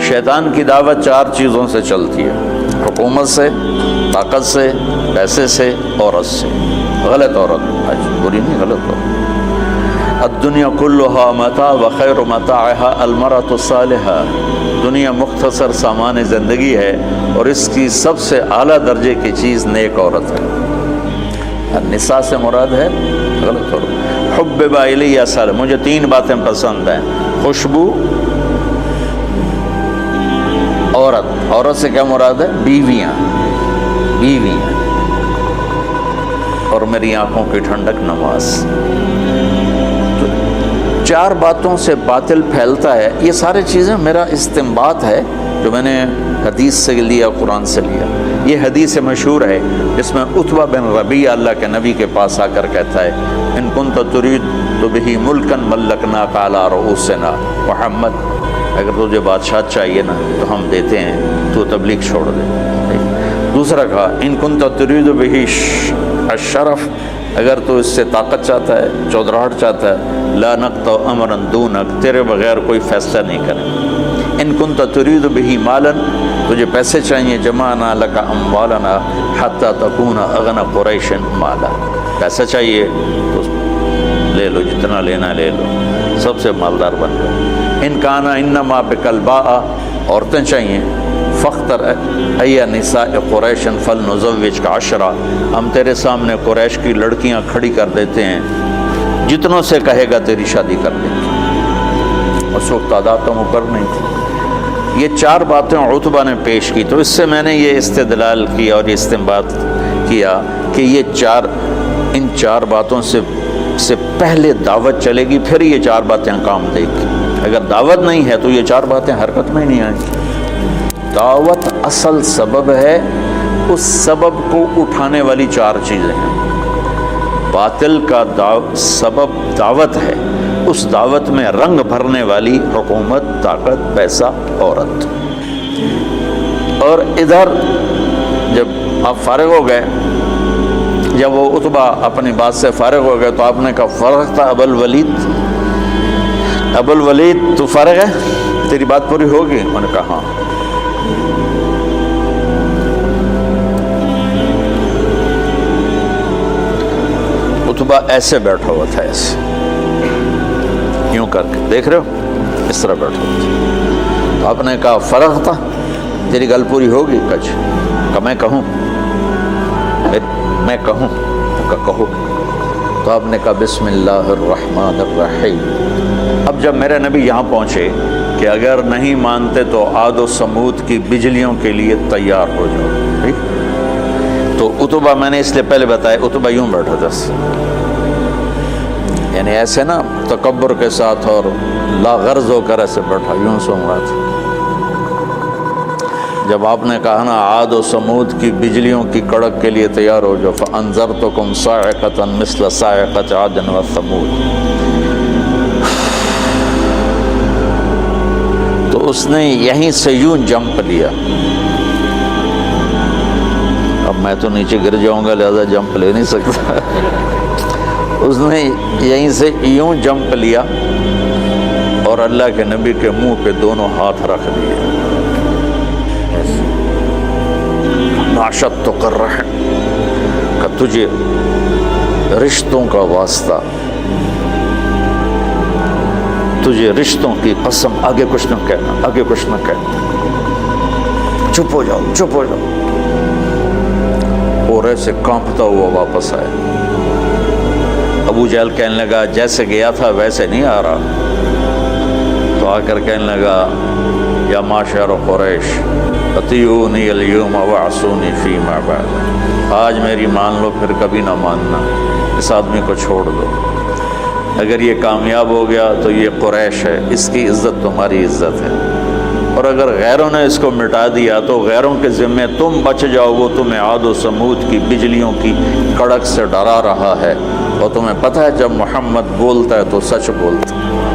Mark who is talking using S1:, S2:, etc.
S1: شیطان کی دعوت 4 چیزوں سے چلتی ہے: حکومت سے، طاقت سے، پیسے سے، عورت سے۔ غلط عورت، بری نہیں، غلط عورت۔ الدنیا کلھا متاع وخیر متاعها المرأة الصالحہ۔ دنیا مختصر سامان زندگی ہے اور اس کی سب سے اعلیٰ درجے کی چیز نیک عورت ہے۔ النساء سے مراد ہے غلط عورت۔ حبب الی صالح، مجھے 3 باتیں پسند ہیں: خوشبو، عورت سے کیا مراد ہے؟ بیویاں، اور میری آنکھوں کی ٹھنڈک نماز۔ تو 4 باتوں سے باطل پھیلتا ہے۔ یہ سارے چیزیں میرا استنباط ہے جو میں نے حدیث سے لیا، قرآن سے لیا۔ یہ حدیث مشہور ہے جس میں عتبہ بن ربیعہ اللہ کے نبی کے پاس آ کر کہتا ہے: ان کنت ترید بہ ملکا ملکناک علی رؤوسنا محمد، اگر تجھے بادشاہ چاہیے نا تو ہم دیتے ہیں، تو تبلیغ چھوڑ دے۔ دوسرا کہا: ان کنت ترید بہ الشرف، اگر تو اس سے طاقت چاہتا ہے، چودراہٹ چاہتا ہے، لا نقطع امرا دونک، تیرے بغیر کوئی فیصلہ نہیں کریں۔ ان کنت ترید بہ مالا، تجھے پیسے چاہیے، جمعنا لک اموالنا حتی تکون اغنى قریش مالا، پیسہ چاہیے تو لے لو، جتنا لینا لے لو، سب سے مالدار بن جاؤ۔ ان کانا انما بک الباء، عورتیں چاہیے، فاختر ای نساء قریش فلنزوجک 10، ہم تیرے سامنے قریش کی لڑکیاں کھڑی کر دیتے ہیں، جتنوں سے کہے گا تیری شادی کر دیں گے۔ اس وقت تعداد تو مقرر نہیں تھی۔ یہ 4 باتیں عتبہ نے پیش کی، تو اس سے میں نے یہ استدلال کیا اور یہ استنباط کیا کہ ان 4 باتوں سے پہلے دعوت چلے گی، پھر یہ 4 باتیں کام دے گی۔ اگر دعوت نہیں ہے تو یہ 4 باتیں حرکت میں ہی نہیں آئیں گی۔ دعوت اصل سبب ہے، اس سبب کو اٹھانے والی 4 چیزیں ہیں۔ باطل کا سبب دعوت ہے، اس دعوت میں رنگ بھرنے والی حکومت، طاقت، پیسہ، عورت۔ اور ادھر جب آپ فارغ ہو گئے، جب وہ عتبہ اپنی بات سے فارغ ہو گئے تو آپ نے کہا: فرغ تھا ابو الولید، تو فارغ ہے، تیری بات پوری ہوگی؟ انہوں نے کہا ہاں۔ عتبہ ایسے بیٹھا ہوا تھا، ایسے یوں کر کے، دیکھ رہے ہو، اس طرح بیٹھا ہوا تھا۔ تو آپ نے کہا: فرغ تھا، تیری گل پوری ہوگی؟ کہ میں کہوں؟ میں کہوں؟ کہو۔ تو آپ نے کہا: بسم اللہ الرحمن الرحیم۔ اب جب میرے نبی یہاں پہنچے کہ اگر نہیں مانتے تو عاد و سمود کی بجلیوں کے لیے تیار ہو جاؤ، ٹھیک؟ تو عتبہ، میں نے اس لیے پہلے بتایا، عتبہ یوں بیٹھا تھا، یعنی ایسے نا تکبر کے ساتھ اور لا غرض ہو کر ایسے بیٹھا، یوں سن رہا تھا۔ جب آپ نے کہا نا عاد و سمود کی بجلیوں کی کڑک کے لیے تیار ہو جاؤ، فَأَنذَرْتُكُمْ صَاعِقَةً مِثْلَ صَاعِقَةِ عَادٍ وَثَمُودَ، تو اس نے یہیں سے یوں جمپ لیا۔ اب میں تو نیچے گر جاؤں گا، لہذا جمپ لے نہیں سکتا۔ اس نے یہیں سے یوں جمپ لیا اور اللہ کے نبی کے منہ پہ دونوں ہاتھ رکھ دیے۔ ناشد تو کر رہے ہیں کہ تجھے رشتوں کا واسطہ، تجھے رشتوں کی قسم، آگے کچھ نہ کہنا، آگے کچھ نہ کہنا، چپ ہو جاؤ، چپ ہو جاؤ۔ اور ایسے کانپتا ہوا واپس آیا۔ ابو جہل کہنے لگا جیسے گیا تھا ویسے نہیں آ رہا، تو آ کر کہنے لگا یا معشر قریش اطیعونی اليوم وعصونی فیما بعد، آج میری مان لو پھر کبھی نہ ماننا، اس آدمی کو چھوڑ دو، اگر یہ کامیاب ہو گیا تو یہ قریش ہے، اس کی عزت تمہاری عزت ہے، اور اگر غیروں نے اس کو مٹا دیا تو غیروں کے ذمے تم بچ جاؤ، وہ تمہیں عاد و سمود کی بجلیوں کی کڑک سے ڈرا رہا ہے، اور تمہیں پتہ ہے جب محمد بولتا ہے تو سچ بولتا ہے۔